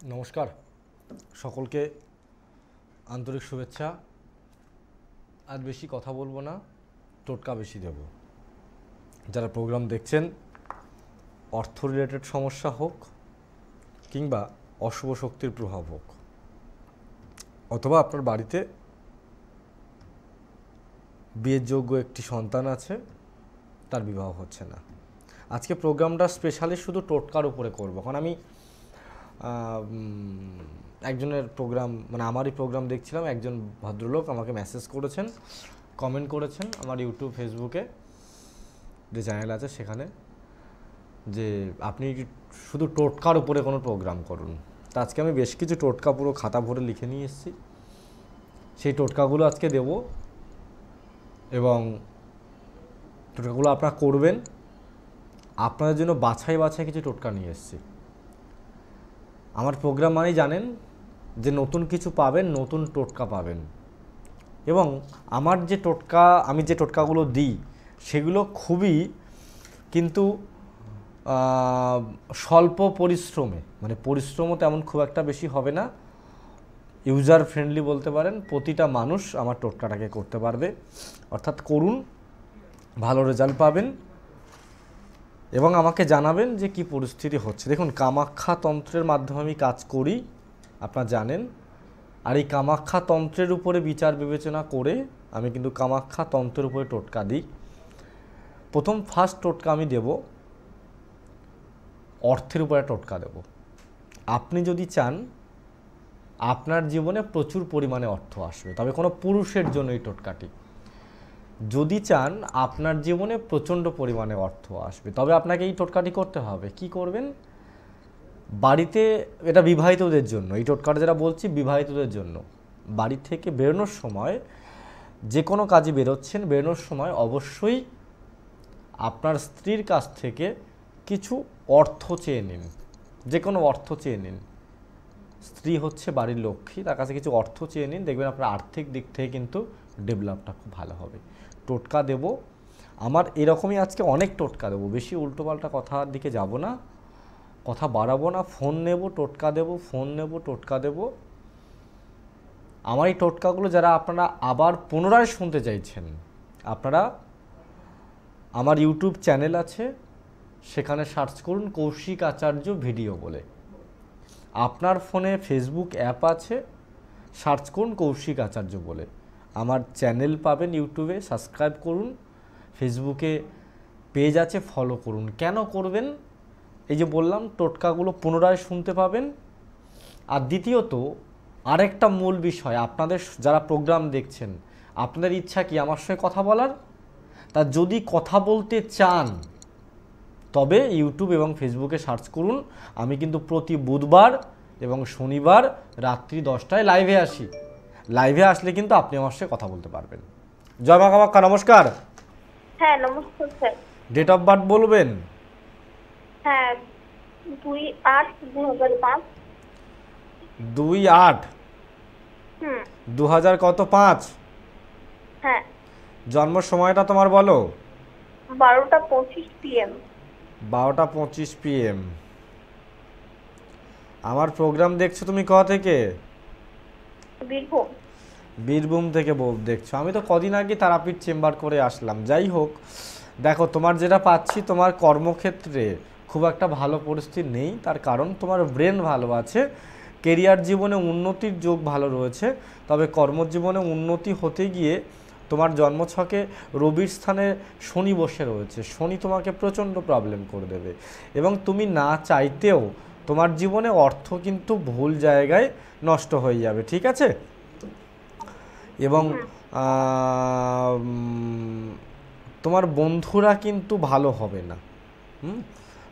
নমস্কার সকলকে আন্তরিক শুভেচ্ছা। আজ বেশি কথা বলবো না, টোটকা বেশি দেব। যারা প্রোগ্রাম দেখছেন, অর্থ রিলেটেড সমস্যা হোক কিংবা অশুভ শক্তির প্রভাব হোক, অথবা আপনার বাড়িতে বিয়ের যোগ্য একটি সন্তান আছে, তার বিবাহ হচ্ছে না, আজকে প্রোগ্রামটা স্পেশালি শুধু টোটকার উপরে করব। কারণ আমি একজনের প্রোগ্রাম, মানে আমারই প্রোগ্রাম দেখছিলাম, একজন ভদ্রলোক আমাকে মেসেজ করেছেন, কমেন্ট করেছেন আমার ইউটিউব ফেসবুকে যে চ্যানেল আছে সেখানে, যে আপনি শুধু টোটকার উপরে কোনো প্রোগ্রাম করুন। তা আজকে আমি বেশ কিছু টোটকা পুরো খাতা ভরে লিখে নিয়ে এসেছি, সেই টোটকাগুলো আজকে দেব এবং টোটকাগুলো আপনারা করবেন। আপনাদের জন্য বাছাই বাছাই কিছু টোটকা নিয়ে এসেছি। আমার প্রোগ্রাম মানেই জানেন যে নতুন কিছু পাবেন, নতুন টোটকা পাবেন। এবং আমার যে টোটকা, আমি যে টোটকাগুলো দিই সেগুলো খুবই কিন্তু স্বল্প পরিশ্রমে, মানে পরিশ্রমও তেমন খুব একটা বেশি হবে না, ইউজার ফ্রেন্ডলি বলতে পারেন। প্রতিটা মানুষ আমার টোটকাটাকে করতে পারবে, অর্থাৎ করুন, ভালো রেজাল্ট পাবেন এবং আমাকে জানাবেন যে কি পরিস্থিতি হচ্ছে। দেখুন, কামাখ্যা তন্ত্রের মাধ্যমে আমি কাজ করি, আপনারা জানেন। আর এই কামাখ্যা তন্ত্রের উপরে বিচার বিবেচনা করে আমি কিন্তু কামাখ্যা তন্ত্রের উপরে টোটকা দিই। ফার্স্ট টোটকা আমি দেব, অর্থের উপরে টোটকা দেব। আপনি যদি চান আপনার জীবনে প্রচুর পরিমাণে অর্থ আসবে, তবে কোনো পুরুষের জন্য এই টোটকাটি, যদি চান আপনার জীবনে প্রচণ্ড পরিমাণে অর্থ আসবে, তবে আপনাকে এই টোটকাটি করতে হবে। কি করবেন? বাড়িতে, এটা বিবাহিতদের জন্য এই টোটকাটা যারা বলছি, বিবাহিতদের জন্য। বাড়ি থেকে বেরোনোর সময়, যে কোনো কাজে বেরোচ্ছেন, বেরোনোর সময় অবশ্যই আপনার স্ত্রীর কাছ থেকে কিছু অর্থ চেয়ে নিন, যে কোনো অর্থ চেয়ে নিন। স্ত্রী হচ্ছে বাড়ির লক্ষ্মী, তার কাছে কিছু অর্থ চেয়ে নিন, দেখবেন আপনার আর্থিক দিক থেকে কিন্তু ডেভেলপটা খুব ভালো হবে। টোটকা দেব আমার এরকমই, আজকে অনেক টোটকা দেবো, বেশি উল্টোপাল্টা কথার দিকে যাব না, কথা বাড়াবো না। ফোন নেব, টোটকা দেব, ফোন নেব, টোটকা দেব। আমার এই টোটকাগুলো যারা আপনারা আবার পুনরায় শুনতে চাইছেন, আপনারা আমার ইউটিউব চ্যানেল আছে, সেখানে সার্চ করুন কৌশিক আচার্য ভিডিও বলে। আপনার ফোনে ফেসবুক অ্যাপ আছে, সার্চ করুন কৌশিক আচার্য বলে। আমার চ্যানেল পাবেন ইউটিউবে, সাবস্ক্রাইব করুন। ফেসবুকে পেজ আছে, ফলো করুন। কেন করবেন? এই যে বললাম, টোটকাগুলো পুনরায় শুনতে পাবেন। আর দ্বিতীয়ত আরেকটা মূল বিষয়, আপনাদের যারা প্রোগ্রাম দেখছেন, আপনাদের ইচ্ছা কি আমার সঙ্গে কথা বলার? তা যদি কথা বলতে চান তবে ইউটিউব এবং ফেসবুকে সার্চ করুন। আমি কিন্তু প্রতি বুধবার এবং শনিবার রাত্রি 10টায় লাইভে আসি। লাইভে আসলে কিন্তু আপনি আমার সাথে কথা বলতে পারবেন। জয় মা কামাখ্যা। নমস্কার। হ্যাঁ, নমস্কার স্যার। ডেট অফ বার্থ বলবেন? হ্যাঁ, 2/8/2005। 2/8 2000 কত 5? হ্যাঁ, জন্ম সময়টা তোমার বলো। 12টা 25 PM। 12টা 25 PM। আমার প্রোগ্রাম দেখছো তুমি কোথা থেকে? বীরভূম। বীরভূম থেকে দেখছো। আমি তো কদিন আগে তারাপীঠ চেম্বার করে আসলাম। যাই হোক, দেখো তোমার যেটা পাচ্ছি, তোমার কর্মক্ষেত্রে খুব একটা ভালো পরিস্থিতি নেই। তার কারণ তোমার ব্রেন ভালো আছে, কেরিয়ার জীবনে উন্নতির যোগ ভালো রয়েছে। তবে কর্মজীবনে উন্নতি হতে গিয়ে তোমার জন্মছকে রবির স্থানে শনি বসে রয়েছে। শনি তোমাকে প্রচণ্ড প্রবলেম করে দেবে এবং তুমি না চাইতেও তোমার জীবনে অর্থ কিন্তু ভুল জায়গায় নষ্ট হয়ে যাবে। ঠিক আছে? এবং তোমার বন্ধুরা কিন্তু ভালো হবে না।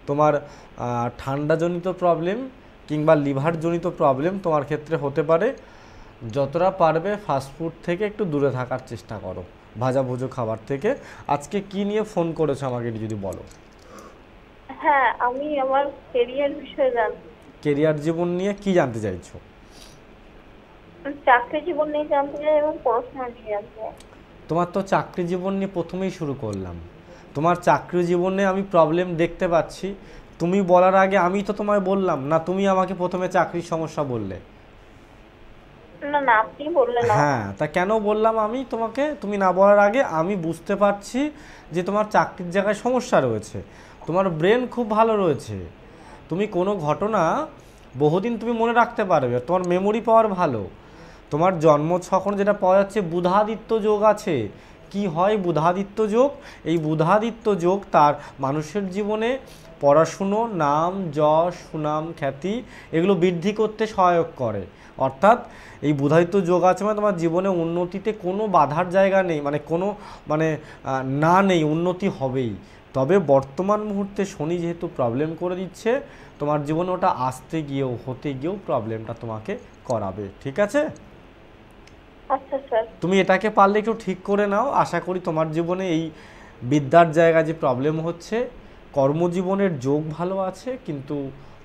তোমার ঠান্ডাজনিত প্রবলেম কিংবা লিভারজনিত প্রবলেম তোমার ক্ষেত্রে হতে পারে। যতটা পারবে ফাস্টফুড থেকে একটু দূরে থাকার চেষ্টা করো, ভাজাভুজো খাবার থেকে। আজকে কি নিয়ে ফোন করেছো আমাকে যদি বলো? হ্যাঁ, আমি আমার কেরিয়ার বিষয়ে জানতে, কেরিয়ার জীবন নিয়ে কি জানতে চাইছো? চাকরি জীবন নিয়ে জানতে চাই এবং পড়াশোনা নিয়ে জানতে চাই। তোমার তো চাকরি জীবন নিয়ে প্রথমেই শুরু করলাম। তোমার চাকরি জীবনে আমি প্রবলেম দেখতে পাচ্ছি। তুমি বলার আগে আমি তো তোমায় বললাম না, তুমি আমাকে প্রথমে চাকরির সমস্যা বললে। না না, আপনি বললেন না। হ্যাঁ, তা কেন বললাম আমি তোমাকে তুমি না বলার আগে? আমি বুঝতে পারছি যে তোমার চাকরির জায়গায় সমস্যা রয়েছে, তোমার ব্রেন খুব ভালো রয়েছে, তুমি কোনো ঘটনা বহুদিন তুমি মনে রাখতে পারবে, তোমার মেমোরি পাওয়ার ভালো, তোমার জন্ম ছখন যেটা পাওয়া যাচ্ছে বুধাদিত্য যোগ আছে। কি হয় বুধাদিত্য যোগ? এই বুধাদিত্য যোগ তার মানুষের জীবনে পড়াশুনো, নাম, যশ, সুনাম, খ্যাতি এগুলো বৃদ্ধি করতে সহায়ক করে। অর্থাৎ এই বুধাদিত্য যোগ আছে মানে তোমার জীবনে উন্নতিতে কোনো বাধার জায়গা নেই, মানে কোনো মানে না নেই, উন্নতি হবেই। তবে বর্তমান মুহূর্তে শনি যেহেতু প্রবলেম করে দিচ্ছে, তোমার জীবনে ওটা আসতে গিয়েও হতে গিয়েও প্রবলেমটা তোমাকে করাবে। ঠিক আছে? আচ্ছা স্যার। তুমি এটাকে পারলে একটু ঠিক করে নাও। আশা করি তোমার জীবনে এই বিদ্যার জায়গায় যে প্রবলেম হচ্ছে, কর্মজীবনের যোগ ভালো আছে কিন্তু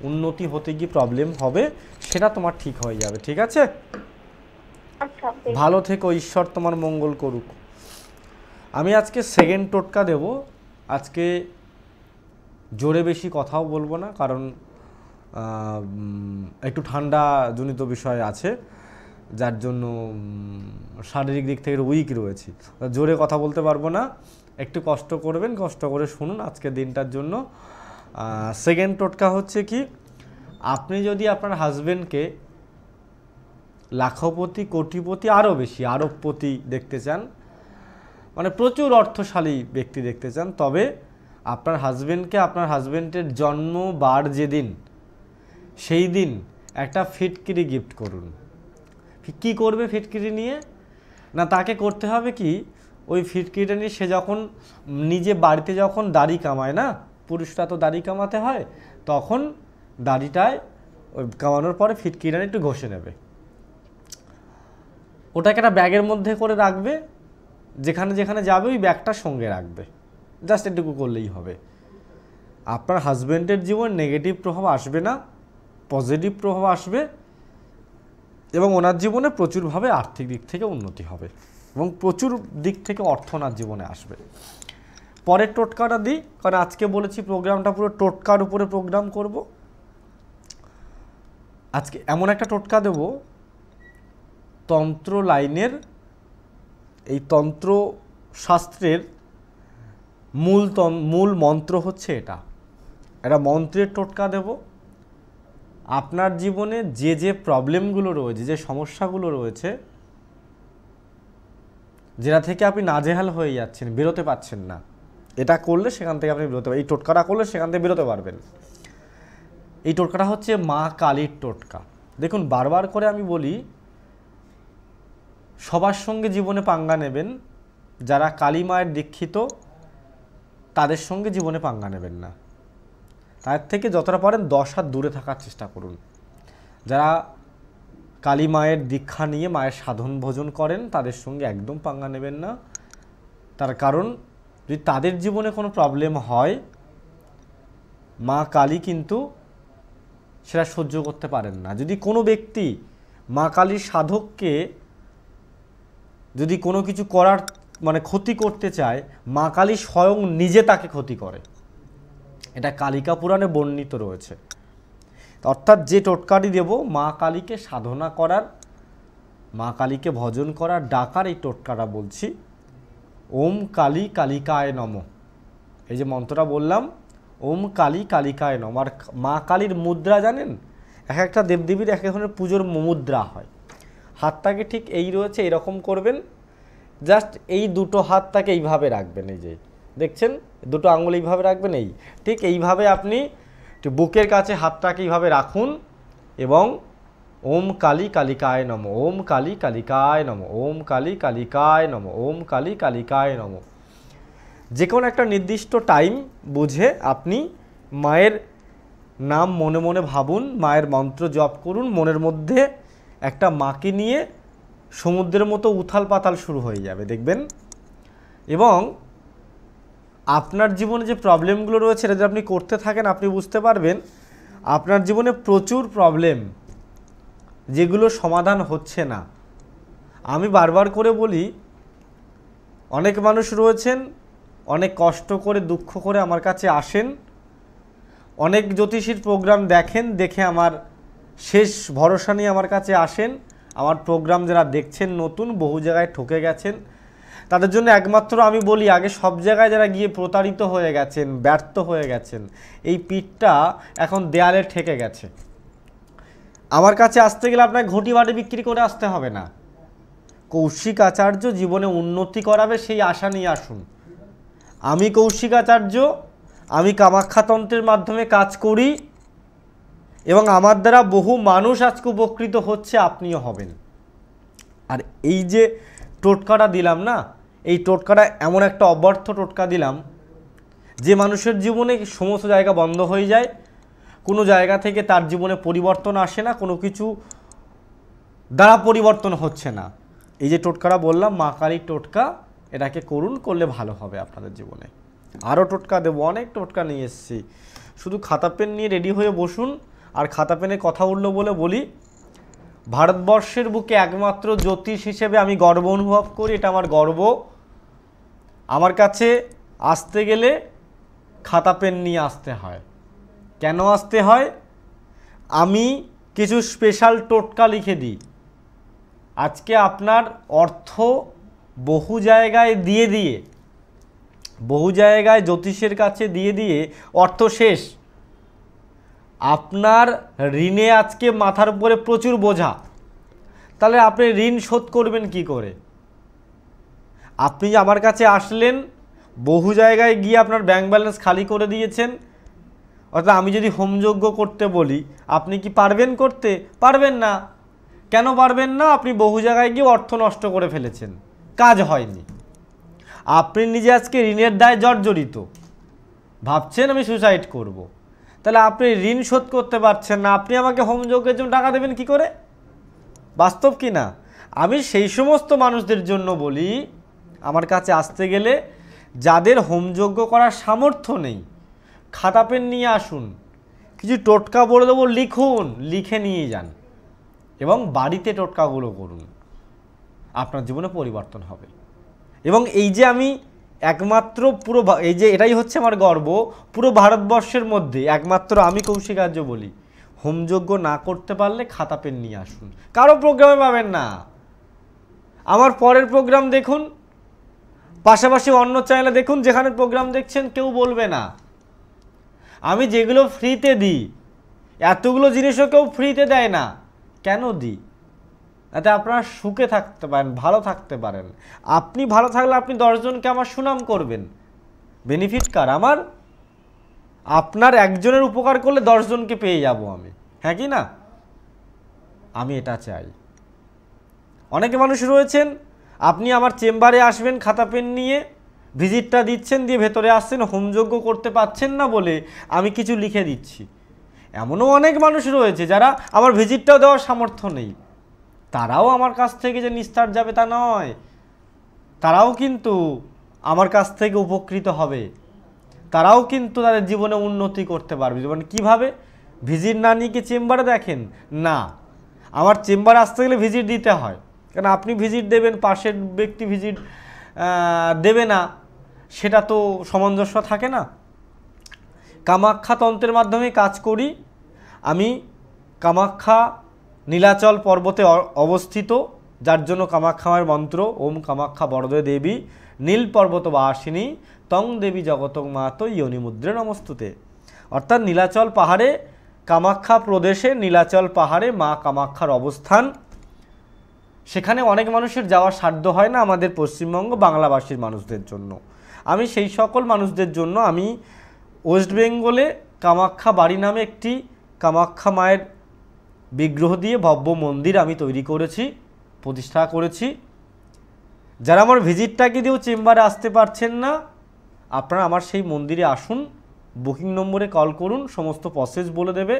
উন্নতি হতে গিয়ে প্রবলেম হবে, সেটা তোমার ঠিক হয়ে যাবে। ঠিক আছে? আচ্ছা, ভালো থেকো, ঈশ্বর তোমার মঙ্গল করুক। আমি আজকে সেকেন্ড টোটকা দেব। আজকে জোরে বেশি কথাও বলবো না, কারণ একটু ঠান্ডা জনিত বিষয় আছে, যার জন্য শারীরিক দিক থেকে উইক রয়েছি, জোরে কথা বলতে পারবো না। একটু কষ্ট করবেন, কষ্ট করে শুনুন আজকের দিনটার জন্য। সেকেন্ড টোটকা হচ্ছে কি, আপনি যদি আপনার হাজবেন্ডকে লাখপতি, কোটিপতি, আরও বেশি আরবপতি দেখতে চান, মানে প্রচুর অর্থশালী ব্যক্তি দেখতে চান, তবে আপনার হাজবেন্ডকে আপনার হাজবেন্ডের জন্মবার যেদিন সেই দিন একটা ফিটকিরি গিফট করুন। কি করবে ফিটকিরি নিয়ে? না, তাকে করতে হবে কি, ওই ফিটকিরিটা নিয়ে সে যখন নিজে বাড়িতে যখন দাড়ি কামায় না, পুরুষরা তো দাড়ি কামাতে হয়, তখন দাড়িটায় ওই কামানোর পরে ফিটকিরিটা একটু ঘষে নেবে, ওটাকে একটা ব্যাগের মধ্যে করে রাখবে, যেখানে যেখানে যাবে ওই ব্যাগটা সঙ্গে রাখবে। জাস্ট এটুকু করলেই হবে। আপনার হাজব্যান্ডের জীবন নেগেটিভ প্রভাব আসবে না, পজিটিভ প্রভাব আসবে, এবং ওনার জীবনে প্রচুরভাবে আর্থিক দিক থেকে উন্নতি হবে এবং প্রচুর দিক থেকে অর্থ ওনার জীবনে আসবে। পরের টোটকাটা দিই, কারণ আজকে বলেছি প্রোগ্রামটা পুরো টোটকার উপরে প্রোগ্রাম করব। আজকে এমন একটা টোটকা দেব, তন্ত্র লাইনের, এই তন্ত্র শাস্ত্রের মূল মন্ত্র হচ্ছে এটা। একটা মন্ত্রের টোটকা দেব। আপনার জীবনে যে যে প্রবলেমগুলো রয়েছে, যে সমস্যাগুলো রয়েছে, যেটা থেকে আপনি নাজেহাল হয়ে যাচ্ছেন, বেরোতে পারছেন না, এটা করলে সেখান থেকে আপনি বেরোতে পারবেন। এই টোটকাটা করলে সেখান থেকে বেরোতে পারবেন। এই টোটকাটা হচ্ছে মা কালীর টোটকা। দেখুন, বারবার করে আমি বলি, সবার সঙ্গে জীবনে পাঙ্গা নেবেন। যারা কালী মায়ের দীক্ষিত তাদের সঙ্গে জীবনে পাঙ্গা নেবেন না, তার থেকে যতটা পারেন 10 হাত দূরে থাকার চেষ্টা করুন। যারা কালী মায়ের দীক্ষা নিয়ে মায়ের সাধন ভোজন করেন তাদের সঙ্গে একদম পাঙ্গা নেবেন না। তার কারণ, যদি তাদের জীবনে কোনো প্রবলেম হয়, মা কালী কিন্তু সেটা সহ্য করতে পারেন না। যদি কোনো ব্যক্তি মা কালীর সাধককে যদি কোনো কিছু করার মানে ক্ষতি করতে চায়, মা কালী স্বয়ং নিজে তাকে ক্ষতি করে। এটা কালিকা পুরাণে বর্ণিত রয়েছে। অর্থাৎ যে টোটকাটি দেব, মা কালীকে সাধনা করার, মা কালীকে ভজন করার, ডাকার এই টোটকাটা বলছি। ওম কালী কালিকায় নমঃ। এই যে মন্ত্রটা বললাম, ওম কালী কালিকায় নমঃ। আর মা কালীর মুদ্রা জানেন? এক একটা দেবদেবীর এক এক ধরনের পুজোর মুদ্রা হয়। হাতটাকে ঠিক এই রয়েছে, এরকম করবেন, জাস্ট এই দুটো হাতটাকে এইভাবে রাখবেন। এই যে দেখছেন, দুটো আঙুল এইভাবে রাখবেন, এই ঠিক এইভাবে আপনি বুকের কাছে হাতটাকে এইভাবে রাখুন এবং ওম কালী কালিকায় নমঃ, ওম কালী কালিকায় নমঃ, ওম কালী কালিকায় নমঃ, ওম কালী কালিকায় নমঃ। যে কোনো একটা নির্দিষ্ট টাইম বুঝে আপনি মায়ের নাম মনে মনে ভাবুন, মায়ের মন্ত্র জপ করুন, মনের মধ্যে একটা মাকে নিয়ে সমুদ্রের মতো উথাল পাতাল শুরু হয়ে যাবে, দেখবেন। এবং আপনার জীবনে যে প্রবলেমগুলো রয়েছে, এটা যদি আপনি করতে থাকেন, আপনি বুঝতে পারবেন আপনার জীবনে প্রচুর প্রবলেম যেগুলো সমাধান হচ্ছে না। আমি বারবার করে বলি, অনেক মানুষ রয়েছেন অনেক কষ্ট করে দুঃখ করে আমার কাছে আসেন, অনেক জ্যোতিষীর প্রোগ্রাম দেখেন, দেখে আমার শেষ ভরসা নিয়ে আমার কাছে আসেন। আমার প্রোগ্রাম যারা দেখছেন নতুন, বহু জায়গায় ঠকে গেছেন, তাদের জন্য একমাত্র আমি বলি, আগে সব জায়গায় যারা গিয়ে প্রতারিত হয়ে গেছেন, ব্যর্থ হয়ে গেছেন, এই পিঠটা এখন দেয়ালে ঠেকে গেছে। আমার কাছে আসতে গেলে আপনাকে ঘটি বাটি বিক্রি করে আসতে হবে না। কৌশিক আচার্য জীবনে উন্নতি করাবে সেই আশা নিয়ে আসুন। আমি কৌশিক আচার্য, আমি কামাখ্যাতন্ত্রের মাধ্যমে কাজ করি এবং আমার দ্বারা বহু মানুষ আজকে উপকৃত হচ্ছে, আপনিও হবেন। আর এই যে টোটকাটা দিলাম না, এই টোটকাটা এমন একটা অব্যর্থ টোটকা দিলাম যে মানুষের জীবনে সমস্ত জায়গা বন্ধ হয়ে যায়, কোনো জায়গা থেকে তার জীবনে পরিবর্তন আসে না, কোনো কিছু দ্বারা পরিবর্তন হচ্ছে না। এই যে টোটকাটা বললাম, মা কালীর টোটকা, এটাকে করুন, করলে ভালো হবে আপনাদের জীবনে। আরও টোটকা দেবো, অনেক টোটকা নিয়ে এসেছি। শুধু খাতা পেন নিয়ে রেডি হয়ে বসুন। আর খাতা পেনে কথা উঠলো বলে বলি, ভারতবর্ষের বুকে একমাত্র জ্যোতিষ হিসেবে আমি গর্ব অনুভব করি, এটা আমার গর্ব। আমার কাছে আসতে গেলে খাতা পেন নিয়ে আসতে হয়। কেন আসতে হয়? আমি কিছু স্পেশাল টোটকা লিখে দিই। আজকে আপনার অর্থ বহু জায়গায় দিয়ে বহু জায়গায় জ্যোতিষের কাছে দিয়ে অর্থ শেষ। আপনার ঋণে আজকে মাথার উপরে প্রচুর বোঝা, তাহলে আপনি ঋণ শোধ করবেন কি করে? আপনি আমার কাছে আসলেন, বহু জায়গায় গিয়ে আপনার ব্যাংক ব্যালেন্স খালি করে দিয়েছেন। অর্থাৎ আমি যদি হোমযজ্ঞ করতে বলি, আপনি কি পারবেন করতে? পারবেন না। কেন পারবেন না? আপনি বহু জায়গায় গিয়ে অর্থ নষ্ট করে ফেলেছেন, কাজ হয়নি। আপনি নিজে আজকে ঋণের দায়ে জর্জরিত, ভাবছেন আমি সুসাইড করব। তাহলে আপনি ঋণ শোধ করতে পারছেন না, আপনি আমাকে হোমযজ্ঞের জন্য টাকা দেবেন কি করে? বাস্তব কি না? আমি সেই সমস্ত মানুষদের জন্য বলি, আমার কাছে আসতে গেলে যাদের হোমযজ্ঞ করার সামর্থ্য নেই, খাতা পেন নিয়ে আসুন, কিছু টোটকা বলে দেবো, লিখুন, লিখে নিয়ে যান এবং বাড়িতে টোটকাগুলো করুন, আপনার জীবনে পরিবর্তন হবে। এবং এই যে আমি একমাত্র পুরো, এই যে এটাই হচ্ছে আমার গর্ব, পুরো ভারতবর্ষের মধ্যে একমাত্র আমি কৌশিক আচার্য বলি, হোমযজ্ঞ না করতে পারলে খাতা পেন নিয়ে আসুন। কারো প্রোগ্রামে পাবেন না। আমার পরের প্রোগ্রাম দেখুন, পাশাপাশি অন্য চ্যানেলে দেখুন, যেখানে প্রোগ্রাম দেখছেন কেউ বলবে না। আমি যেগুলো ফ্রিতে দিই, এতগুলো জিনিসও কেউ ফ্রিতে দেয় না। কেন দিই? যাতে আপনারা সুখে থাকতে পারেন, ভালো থাকতে পারেন। আপনি ভালো থাকলে আপনি 10 জনকে আমার সুনাম করবেন। বেনিফিট কার? আমার। আপনার একজনের উপকার করলে 10 জনকে পেয়ে যাব আমি, হ্যাঁ কি না? আমি এটা চাই। অনেকে মানুষ রয়েছেন, আপনি আমার চেম্বারে আসবেন খাতা পেন নিয়ে, ভিজিটটা দিচ্ছেন, দিয়ে ভেতরে আসছেন, হোমযজ্ঞ করতে পারছেন না বলে আমি কিছু লিখে দিচ্ছি। এমনও অনেক মানুষ রয়েছে যারা আমার ভিজিটটাও দেওয়ার সামর্থ্য নেই, তারাও আমার কাছ থেকে যে নিস্তার যাবে তা নয়, তারাও কিন্তু আমার কাছ থেকে উপকৃত হবে, তারাও কিন্তু তাদের জীবনে উন্নতি করতে পারবে। মানে কীভাবে? ভিজিট না নিয়ে কি চেম্বারে দেখেন? না, আমার চেম্বারে আসতে গেলে ভিজিট দিতে হয়। কারণ আপনি ভিজিট দেবেন, পাশের ব্যক্তি ভিজিট দেবে না, সেটা তো সামঞ্জস্য থাকে না। কামাখ্যা তন্ত্রের মাধ্যমে কাজ করি আমি। কামাখ্যা নীলাচল পর্বতে অবস্থিত, যার জন্য কামাখ্যা মায়ের মন্ত্র, ওম কামাখ্যা বরদে দেবী নীল পর্বত বাসিনী তং দেবী জগতং মাতো ইয়োনি মুদ্রে নমস্তুতে। অর্থাৎ নীলাচল পাহাড়ে, কামাখ্যা প্রদেশে নীলাচল পাহাড়ে মা কামাখ্যার অবস্থান। সেখানে অনেক মানুষের যাওয়ার সাধ্য হয় না, আমাদের পশ্চিমবঙ্গ বাংলাভাষীর মানুষদের জন্য। আমি সেই সকল মানুষদের জন্য আমি ওয়েস্ট বেঙ্গলে কামাখ্যা বাড়ি নামে একটি কামাখ্যা মায়ের বিগ্রহ দিয়ে ভব্য মন্দির আমি তৈরি করেছি, প্রতিষ্ঠা করেছি। যারা আমার ভিজিটটাকে দিয়েও চেম্বারে আসতে পারছেন না, আপনারা আমার সেই মন্দিরে আসুন, বুকিং নম্বরে কল করুন, সমস্ত প্রসেস বলে দেবে।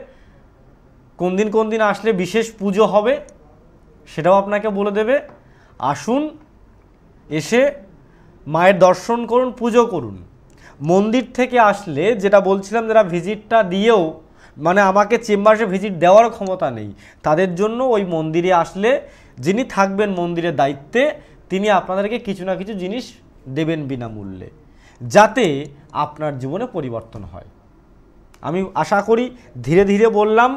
কোন দিন আসলে বিশেষ পুজো হবে সেটাও আপনাকে বলে দেবে। আসুন, এসে মায়ের দর্শন করুন, পুজো করুন। মন্দির থেকে আসলে যেটা বলছিলাম, যারা ভিজিটটা দিয়েও মানে আমাকে চেম্বারে ভিজিট দেওয়ার ক্ষমতা নেই, তাদের জন্য ওই মন্দিরে আসলে যিনি থাকবেন মন্দিরের দায়িত্বে, তিনি আপনাদেরকে কিছু না কিছু জিনিস দেবেন বিনামূল্যে, যাতে আপনার জীবনে পরিবর্তন হয়। আমি আশা করি ধীরে ধীরে বললাম,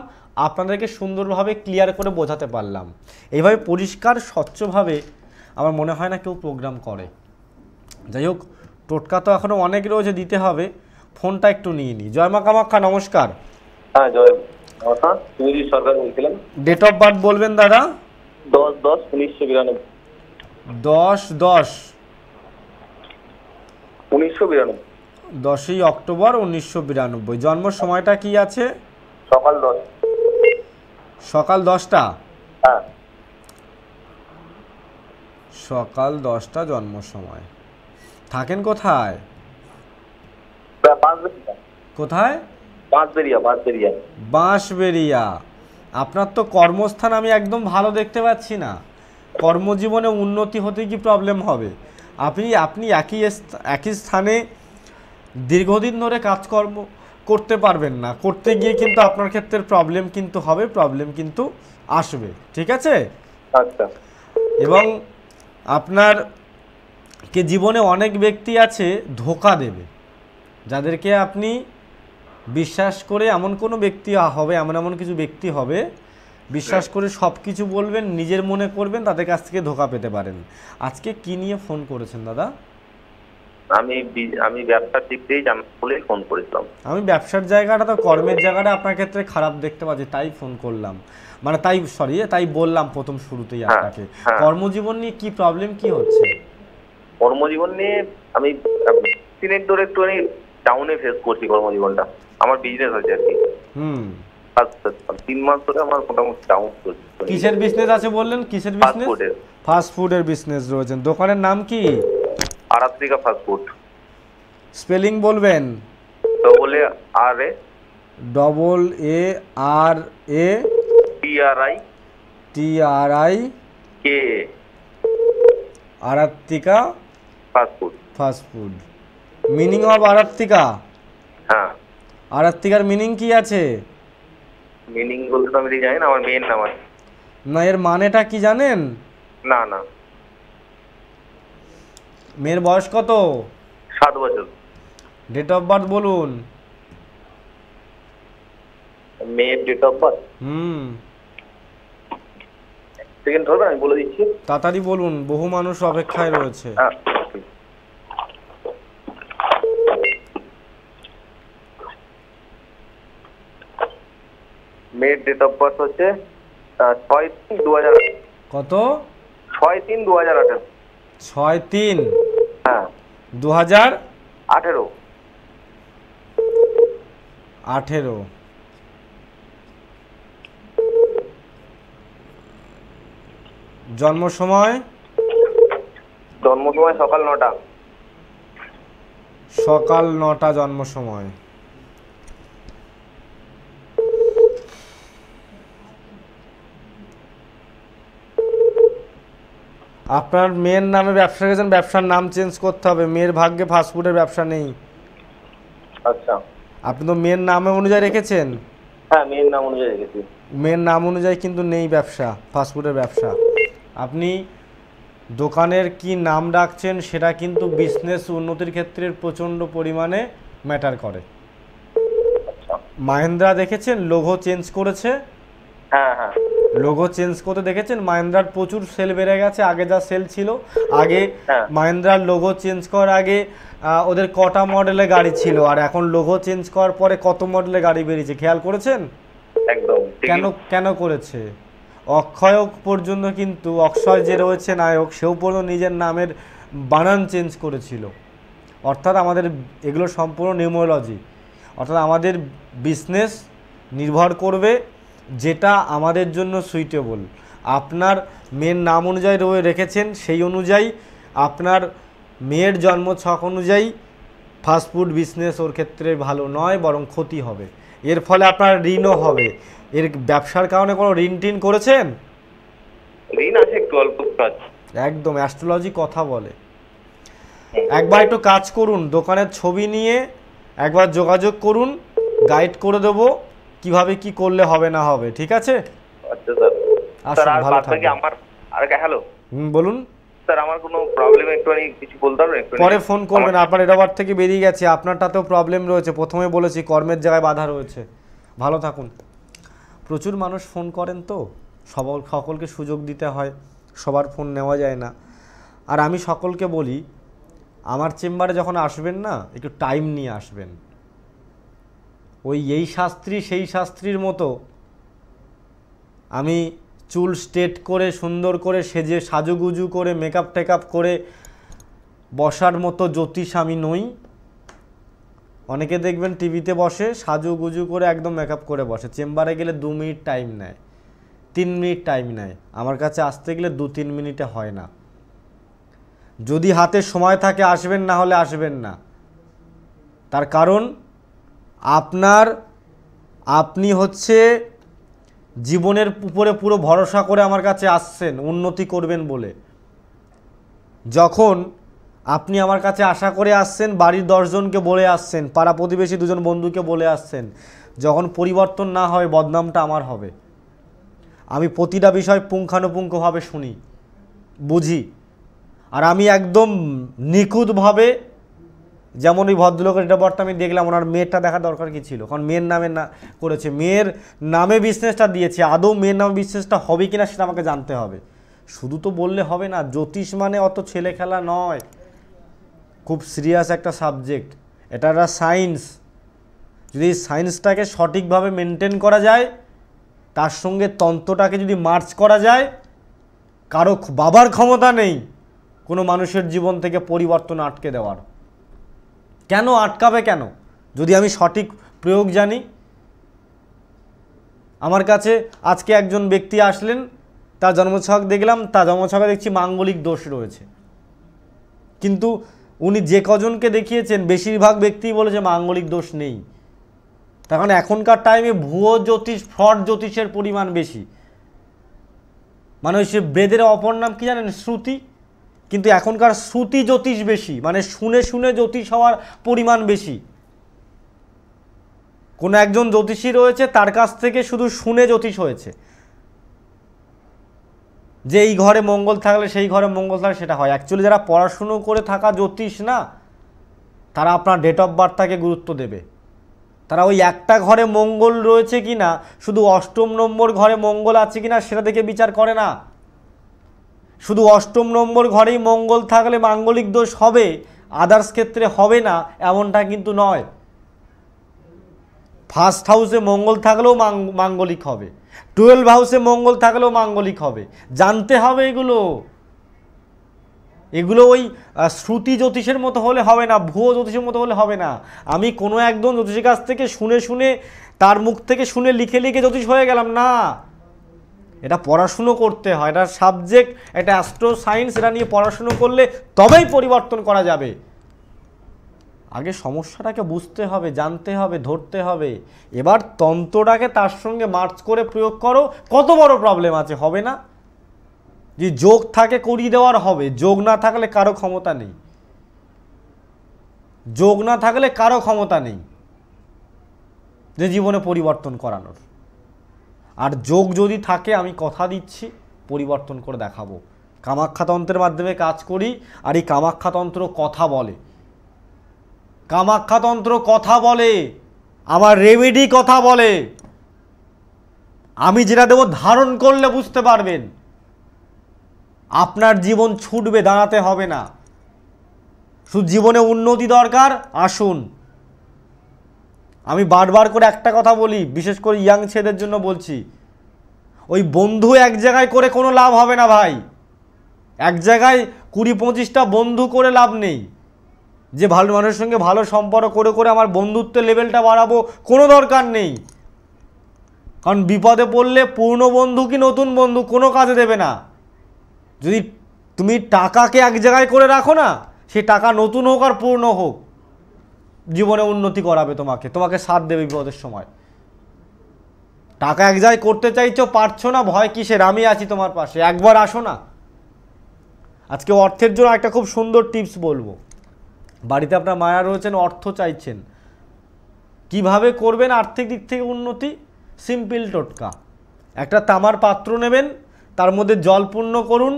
আপনাদেরকে সুন্দরভাবে ক্লিয়ার করে বোঝাতে পারলাম। এইভাবে পরিষ্কার স্বচ্ছভাবে আমার মনে হয় না কেউ প্রোগ্রাম করে। যাই হোক, টোটকা তো এখনও অনেক রয়েছে দিতে হবে, ফোনটা একটু নিয়ে নিই। জয় মা কামাখ্যা, নমস্কার। হ্যাঁ জয় নমস্কার, সুনীল সরকার বলছিলাম। ডেট অফ বার্থ বলবেন দাদা? 10/10/1992। 10/10 1992। 10ই অক্টোবর 1992। জন্ম সময়টা কি আছে? সকাল 10। সকাল 10টা? হ্যাঁ। সকাল 10টা জন্ম সময়। থাকেন কোথায়? বাঁশবেড়িয়া। কোথায়? বাঁশবেড়িয়া। বাঁশবেড়িয়া। আপনার তো কর্মস্থান আমি একদম ভালো দেখতে পাচ্ছি না। কর্মজীবনে উন্নতি হতে কি প্রবলেম হবে? আপনি একই স্থানে দীর্ঘদিন ধরে কাজকর্ম করতে পারবেন না। করতে গিয়ে কিন্তু আপনার ক্ষেত্রে প্রবলেম কিন্তু হবে, প্রবলেম কিন্তু আসবে। ঠিক আছে? আচ্ছা। এবং আপনার কে জীবনে অনেক ব্যক্তি আছে ধোঁকা দেবে, যাদেরকে আপনি বিশ্বাস করে এমন কোনো ব্যক্তি হবে, এমন কিছু ব্যক্তি হবে বিশ্বাস করে সব কিছু বলবেন, নিজের মনে করবেন, তাদের কাছ থেকে ধোঁকা পেতে পারেন। আজকে কি নিয়ে ফোন করেছেন দাদা? আমি ব্যবসার দিক দিয়ে জানতে বলে ফোন করেছিলাম। আমি ব্যবসার জায়গাটা তো কর্মের জায়গাটা আপনার ক্ষেত্রে খারাপ দেখতে পাচ্ছি, তাই ফোন করলাম। মানে তাই বললাম প্রথম শুরুতেই আপনাকে। কর্মজীবন নিয়ে কি প্রবলেম, কি হচ্ছে? কর্মজীবন নিয়ে আমি দিনের ধরে একটুখানি ডাউনে ফেস করছি কর্মজীবনটা। আমার বিজনেস আছে আর কি। 3 মাস ধরে আমার মোটামুটি ডাউন করছে। কিসের বিজনেস আছে বললেন? কিসের বিজনেস? ফাস্ট ফুডের বিজনেস রয়েছেন। দোকানের নাম কি? Aratrika fast food. স্পেলিং বলবেন? ARA TRIKA। Aratrika fast food. Meaning of Aratrika? হ্যাঁ। আরাত্রিকার মিনিং কি আছে? মিনিং বলতে তো আমি জানি না, আমার মেয়ের নাম আছে। না, এর মানেটা কি জানেন? না। মেয়ের বয়স কত? 7 বছর। ডেট অফ বার্থ বলুন। মেয়ের ডেট অফ বার্থ সেকেন্ড ধরবে, আমি বলে দিচ্ছি। তাড়াতাড়ি বলুন, বহু মানুষ অপেক্ষায় রয়েছে। মেয়ের ডেট অফ বার্থ হচ্ছে 6/3/2018। কত? 6/3/2018। 6/3? হ্যাঁ। 2018। জন্ম সময়? সকাল 9টা। সকাল 9টা জন্ম সময়। আপনার মেয়ের নামে ব্যবসা রেখেছেন, ব্যবসার নাম চেঞ্জ করতে হবে। মেয়ের ভাগ্যে ফাস্টফুডের ব্যবসা নেই। আচ্ছা। আপনি তো মেয়ের নামে অনুযায়ী রেখেছেন? হ্যাঁ, মেয়ের নাম অনুযায়ী রেখেছি। মেয়ের নাম অনুযায়ী কিন্তু নেই ব্যবসা, ফাস্টফুডের ব্যবসা। আপনি দোকানের কি নাম রাখছেন সেটা কিন্তু বিজনেস উন্নতির ক্ষেত্রে প্রচণ্ড পরিমাণে ম্যাটার করে। মাহিন্দ্রা দেখেছেন লোগো চেঞ্জ করেছে? হ্যাঁ। লোগো চেঞ্জ করতে দেখেছেন? মাহিন্দ্রার প্রচুর সেল বেড়ে গেছে। আগে যা সেল ছিল, আগে মাহিন্দ্রার লোগো চেঞ্জ করার আগে ওদের কটা মডেলের গাড়ি ছিল, আর এখন লোগো চেঞ্জ করার পরে কত মডেলের গাড়ি বেরিয়েছে, খেয়াল করেছেন? একদম। কেন করেছে? অক্ষয় পর্যন্ত কিন্তু, অক্ষয় যে রয়েছে নায়ক, সেও পর্যন্ত নিজের নামের বানান চেঞ্জ করেছিল। অর্থাৎ আমাদের এগুলো সম্পূর্ণ নিউমোলজি। অর্থাৎ আমাদের বিজনেস নির্ভর করবে যেটা আমাদের জন্য সুইটেবল। আপনার মেয়ের নাম অনুযায়ী রেখেছেন, সেই অনুযায়ী আপনার মেয়ের জন্ম ছক অনুযায়ী ফাস্টফুড বিজনেস ওর ক্ষেত্রে ভালো নয়, বরং ক্ষতি হবে। এর ফলে আপনার ঋণও হবে। এর ব্যবসার কারণে কোনো ঋণ টিন করেছেন? ঋণ আছে একটু অল্প কাজ। একদম অ্যাস্ট্রোলজি কথা বলে। একবার একটু কাজ করুন, দোকানের ছবি নিয়ে একবার যোগাযোগ করুন, গাইড করে দেবো কিভাবে কি করলে হবে না হবে। ঠিক আছে? আচ্ছা স্যার। আসুন, ভালো থাকবেন। আমার আর হ্যালো বলুন। স্যার আমার কোনো প্রবলেম একটুখানি কিছু বলতে পারবেন একটু? পরে ফোন করবেন, আপনার এডাবার থেকে বেরিয়ে গেছে, আপনারটাতেও প্রবলেম রয়েছে, প্রথমে বলেছি কর্মের জায়গায় বাধা রয়েছে। ভালো থাকুন। প্রচুর মানুষ ফোন করেন তো, সকলকে সুযোগ দিতে হয়, সবার ফোন নেওয়া যায় না। আর আমি সকলকে বলি, আমার চেম্বারে যখন আসবেন না, একটু টাইম নিয়ে আসবেন। ওই এই শাস্ত্রী সেই শাস্ত্রীর মতো আমি চুল স্ট্রেট করে সুন্দর করে সেজে সাজুগুজু করে মেকআপ টেকআপ করে বসার মতো জ্যোতিষ আমি নই। অনেকে দেখবেন টিভিতে বসে সাজুগুজু করে একদম মেকআপ করে বসে, চেম্বারে গেলে 2 মিনিট টাইম নেয়, 3 মিনিট টাইম নেয়। আমার কাছে আসতে গেলে 2-3 মিনিটে হয় না। যদি হাতে সময় থাকে আসবেন, না হলে আসবেন না। তার কারণ আপনি হচ্ছে জীবনের উপরে পুরো ভরসা করে আমার কাছে আসছেন উন্নতি করবেন বলে। যখন আপনি আমার কাছে আশা করে আসছেন, বাড়ির 10 জনকে বলে আসছেন, পাড়া প্রতিবেশী 2 জন বন্ধুকে বলে আসছেন, যখন পরিবর্তন না হয় বদনামটা আমার হবে। আমি প্রতিটা বিষয় পুঙ্খানুপুঙ্খভাবে শুনি, বুঝি। আর আমি একদম নিখুঁতভাবে, যেমন ওই ভদ্রলোকের এটা বর্তা আমি দেখলাম, ওনার মেয়েরটা দেখা দরকার কি ছিল? কারণ মেয়ের নামে না করেছে, মেয়ের নামে বিজনেসটা দিয়েছে, আদৌ মেয়ের নামে বিজনেসটা হবে কিনা সেটা আমাকে জানতে হবে। শুধু তো বললে হবে না। জ্যোতিষ মানে অত ছেলে খেলা নয়, খুব সিরিয়াস একটা সাবজেক্ট, এটা একটা সায়েন্স। যদি সায়েন্সটাকে সঠিকভাবে মেনটেন করা যায়, তার সঙ্গে তন্ত্রটাকে যদি মার্চ করা যায়, কারো বাবার ক্ষমতা নেই কোনো মানুষের জীবন থেকে পরিবর্তন আটকে দেওয়ার। কেন আটকাবে কেন? যদি আমি সঠিক প্রয়োগ জানি। আমার কাছে আজকে একজন ব্যক্তি আসলেন, তার জন্মছক দেখলাম, তার জন্মছকে দেখছি মাঙ্গলিক দোষ রয়েছে, কিন্তু উনি যে কজনকে দেখিয়েছেন বেশিরভাগ ব্যক্তিই বলেছে মাঙ্গলিক দোষ নেই। তার কারণ এখনকার টাইমে ভুয়ো জ্যোতিষ, ফ্রড জ্যোতিষের পরিমাণ বেশি। মানে সে বেদের অপর নাম কি জানেন? শ্রুতি। কিন্তু এখনকার শ্রুতি জ্যোতিষ বেশি, মানে শুনে শুনে জ্যোতিষ হওয়ার পরিমাণ বেশি। কোনো একজন জ্যোতিষী রয়েছে, তার কাছ থেকে শুধু শুনে জ্যোতিষ হয়েছে, যে এই ঘরে মঙ্গল থাকলে সেই ঘরে মঙ্গল থাকলে সেটা হয়। অ্যাকচুয়ালি যারা পড়াশুনো করে থাকা জ্যোতিষ না, তারা আপনার ডেট অফ বার্থটাকে গুরুত্ব দেবে। তারা ওই একটা ঘরে মঙ্গল রয়েছে কি না, শুধু 8ম নম্বর ঘরে মঙ্গল আছে কি না সেটা দেখে বিচার করে না। শুধু 8ম নম্বর ঘরেই মঙ্গল থাকলে মাঙ্গলিক দোষ হবে, আদার্স ক্ষেত্রে হবে না এমনটা কিন্তু নয়। ফার্স্ট হাউসে মঙ্গল থাকলেও মাঙ্গলিক হবে, 12 হাউসে মঙ্গল থাকলেও মাঙ্গলিক হবে। জানতে হবে এগুলো। এগুলো ওই শ্রুতি জ্যোতিষের মতো হলে হবে না, ভুয়ো জ্যোতিষের মতো হলে হবে না। আমি কোনো একজন জ্যোতিষের কাছ থেকে শুনে শুনে, তার মুখ থেকে শুনে লিখে লিখে জ্যোতিষ হয়ে গেলাম না। এটা পড়াশুনো করতে হয়, এটা সাবজেক্ট, এটা অ্যাস্ট্রো সায়েন্স, এটা নিয়ে পড়াশুনো করলে তবেই পরিবর্তন করা যাবে। আগে সমস্যাটাকে বুঝতে হবে, জানতে হবে, ধরতে হবে। এবার তন্ত্রটাকে তার সঙ্গে মার্চ করে প্রয়োগ করো। কত বড় প্রবলেম আছে? হবে না? যে যোগ থাকে করিয়ে দেওয়ার হবে, যোগ না থাকলে কারো ক্ষমতা নেই। যোগ না থাকলে কারো ক্ষমতা নেই যে জীবনে পরিবর্তন করানোর। আর যোগ যদি থাকে, আমি কথা দিচ্ছি পরিবর্তন করে দেখাবো। কামাখ্যাতন্ত্রের মাধ্যমে কাজ করি, আর এই কামাখ্যাতন্ত্র কথা বলে। কামাখ্যাতন্ত্র কথা বলে, আমার রেমেডি কথা বলে। আমি যেটা দেবো ধারণ করলে বুঝতে পারবেন। আপনার জীবন ছুটবে, দাঁড়াতে হবে না। শুধু জীবনে উন্নতি দরকার, আসুন। আমি বারবার করে একটা কথা বলি, বিশেষ করে ইয়াং ছেলেদের জন্য বলছি, ওই বন্ধু এক জায়গায় করে কোনো লাভ হবে না ভাই। এক জায়গায় 20-25টা বন্ধু করে লাভ নেই। যে ভালো মানুষের সঙ্গে ভালো সম্পর্ক করে করে আমার বন্ধুত্বের লেভেলটা বাড়াবো, কোনো দরকার নেই। কারণ বিপদে পড়লে পুরনো বন্ধু কি নতুন বন্ধু কোনো কাজে দেবে না। যদি তুমি টাকাকে এক জায়গায় করে রাখো না, সে টাকা নতুন হোক আর পুরনো হোক, জীবনে উন্নতি করাবে তোমাকে, তোমাকে সাথ দেবে বিপদের সময়। টাকা এক জায়গায় করতে চাইছো, পারছো না, ভয় কিসের? আমি আছি তোমার পাশে, একবার আসো না। আজকে অর্থের জন্য একটা খুব সুন্দর টিপস বলবো। বাড়িতে আপনার মায়া রয়েছেন, অর্থ চাইছেন, কিভাবে করবেন আর্থিক দিক থেকে উন্নতি? সিম্পল টোটকা। একটা তামার পাত্র নেবেন, তার মধ্যে জল পূর্ণ করুন,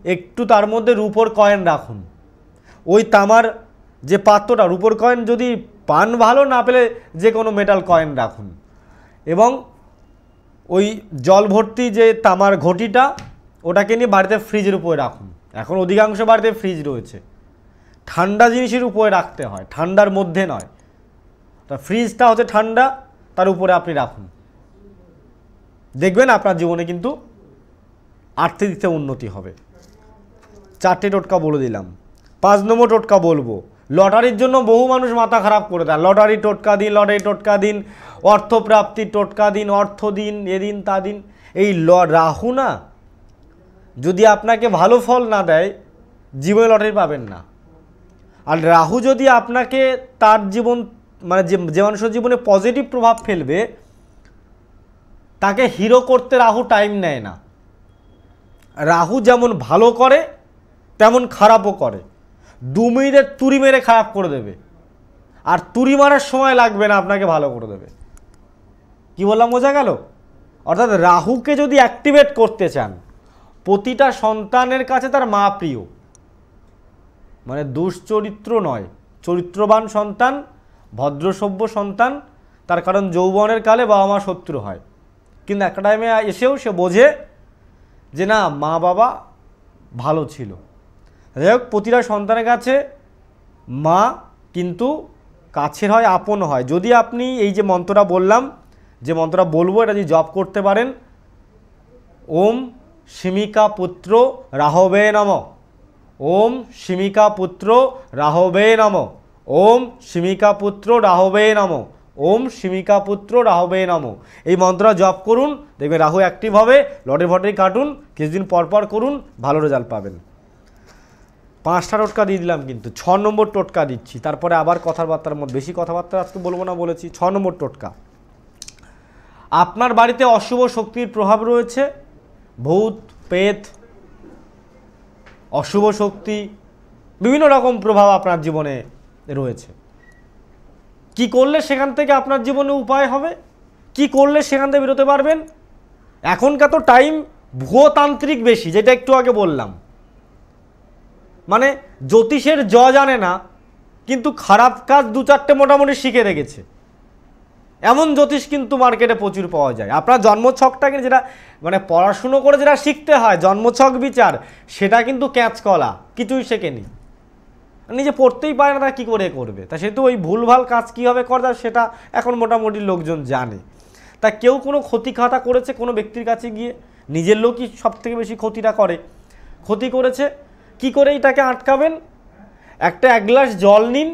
একটু তার মধ্যে রূপোর কয়েন রাখুন। ওই তামার যে পাত্রটা, রূপোর কয়েন যদি পান ভালো, না পেলে যে কোনো মেটাল কয়েন রাখুন। এবং ওই জল ভর্তি যে তামার ঘটিটা, ওটাকে নিয়ে বাড়িতে ফ্রিজের উপরে রাখুন। এখন অধিকাংশ বাড়িতে ফ্রিজ রয়েছে, ঠান্ডা জিনিসের উপরে রাখতে হয়, ঠান্ডার মধ্যে নয়। তা ফ্রিজটা হচ্ছে ঠান্ডা, তার উপরে আপনি রাখুন, দেখবেন আপনার জীবনে কিন্তু আর্থিক দিক থেকে উন্নতি হবে। 4টে টোটকা বলে দিলাম। 5 নম্বর টোটকা বলবো, লটারির জন্য বহু মানুষ মাথা খারাপ করে দেয়। লটারি টোটকা দিন, লটারি টোটকা দিন, অর্থপ্রাপ্তির টোটকা দিন, অর্থ দিন, এ দিন তা দিন। এই রাহু না যদি আপনাকে ভালো ফল না দেয়, জীবনে লটারি পাবেন না। আর রাহু যদি আপনাকে তার জীবন মানে যে মানুষের জীবনে পজিটিভ প্রভাব ফেলবে, তাকে হিরো করতে রাহু টাইম নেয় না। রাহু যেমন ভালো করে তেমন খারাপও করে। 2 মিনিটে তুড়ি মেরে খারাপ করে দেবে, আর তুড়ি মারার সময় লাগবে না, আপনাকে ভালো করে দেবে। কি বললাম, বোঝা গেল? অর্থাৎ রাহুকে যদি অ্যাক্টিভেট করতে চান, প্রতিটা সন্তানের কাছে তার মা প্রিয়, মানে দুশ্চরিত্র নয়, চরিত্রবান সন্তান, ভদ্রসভ্য সন্তান। তার কারণ যৌবনের কালে বাবা মা শত্রু হয়, কিন্তু একটা টাইমে এসেও সে বোঝে যে না, মা বাবা ভালো ছিল। যাই হোক, প্রতিটা সন্তানের কাছে মা কিন্তু কাছের হয়, আপন হয়। যদি আপনি এই যে মন্ত্রটা বললাম, যে মন্ত্রটা বলবো, এটা যদি জপ করতে পারেন, ওম শিমিকা পুত্র রাহবে নমঃ, ওম শিমিকা পুত্র রাহবে নমঃ, ওম শিমিকা পুত্র রাহবে নমঃ, ওম শিমিকা পুত্র রাহবে নমঃ। এই মন্ত্রটা জপ করুন, দেখবেন রাহু অ্যাক্টিভ হবে। লটারি ফটারি কাটুন, কিছুদিন পরপর করুন, ভালো রেজাল্ট পাবেন। 5টা টোটকা দিয়ে দিলাম, কিন্তু 6 নম্বর টোটকা দিচ্ছি। তারপরে আবার কথাবার্তার মধ্যে বেশি কথাবার্তা আজকে বলবো না, বলেছি। 6 নম্বর টোটকা, আপনার বাড়িতে অশুভ শক্তির প্রভাব রয়েছে। ভূত প্রেত, অশুভ শক্তি, বিভিন্ন রকম প্রভাব আপনার জীবনে রয়েছে। কি করলে সেখান থেকে আপনার জীবনে উপায় হবে, কি করলে সেখান থেকে বেরোতে পারবেন? এখনকার তো টাইম ভূতান্ত্রিক বেশি, যেটা একটু আগে বললাম। মানে জ্যোতিষের জানে না, কিন্তু খারাপ কাজ 2-4টে মোটামুটি শিখে রেখেছে, এমন জ্যোতিষ কিন্তু মার্কেটে প্রচুর পাওয়া যায়। আপনার জন্মছকটাকে যেটা মানে পড়াশুনো করে যেটা শিখতে হয়, জন্মছক বিচার, সেটা কিন্তু ক্যাচ কলা, কিছুই শেখেনি, নিজে পড়তেই পারে না, তা কী করে করবে? তা সেহেতু ওই ভুলভাল কাজ কীভাবে করা যায় সেটা এখন মোটামুটি লোকজন জানে। তা কেউ কোনো ক্ষতি খাতা করেছে কোনো ব্যক্তির কাছে গিয়ে, নিজের লোকই সব থেকে বেশি ক্ষতিটা করে, ক্ষতি করেছে, কি করে এটাকে আটকাবেন? একটা 1 গ্লাস জল নিন,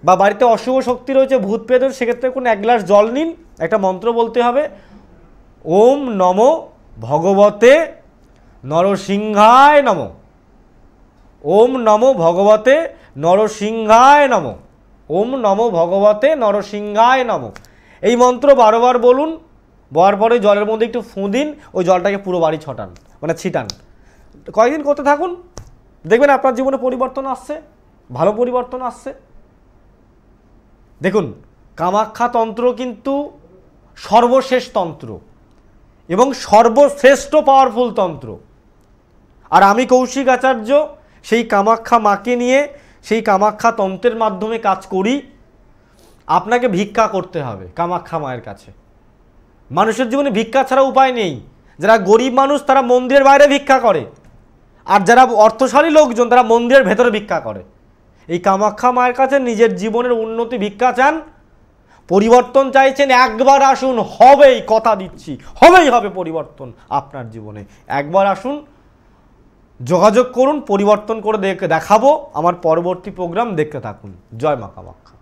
বা বাড়িতে অশুভ শক্তি রয়েছে, ভূত প্রেত, সেক্ষেত্রে কোনো 1 গ্লাস জল নিন, একটা মন্ত্র বলতে হবে, ওম নমো ভগবতে নরসিংহায় নমঃ, ওম নমো ভগবতে নরসিংহায় নমঃ, ওম নমো ভগবতে নরসিংহায় নমঃ। এই মন্ত্র 12 বার বলুন, বলার পরে জলের মধ্যে একটু ফুঁ দিন, ওই জলটাকে পুরো বাড়ি ছটান, মানে ছিটান। কয়েকদিন করতে থাকুন, দেখবেন আপনার জীবনে পরিবর্তন আসছে, ভালো পরিবর্তন আসছে। দেখুন, কামাখ্যা তন্ত্র কিন্তু সর্বশেষ তন্ত্র এবং সর্বশ্রেষ্ঠ পাওয়ারফুল তন্ত্র। আর আমি কৌশিক আচার্য সেই কামাখ্যা মাকে নিয়ে সেই কামাখ্যা তন্ত্রের মাধ্যমে কাজ করি। আপনাকে ভিক্ষা করতে হবে কামাখ্যা মায়ের কাছে। মানুষের জীবনে ভিক্ষা ছাড়া উপায় নেই। যারা গরিব মানুষ তারা মন্দিরের বাইরে ভিক্ষা করে, আর যারা অর্থশালী লোকজন তারা মন্দিরের ভেতরে ভিক্ষা করে। এই কামাখ্যা মায়ের কাছে নিজের জীবনের উন্নতি ভিক্ষা চান, পরিবর্তন চাইছেন, একবার আসুন, হবেই, কথা দিচ্ছি, হবেই হবে পরিবর্তন আপনার জীবনে। একবার আসুন, যোগাযোগ করুন, পরিবর্তন করে দেখাবো। আমার পরবর্তী প্রোগ্রাম দেখতে থাকুন। জয় মা কামাখ্যা।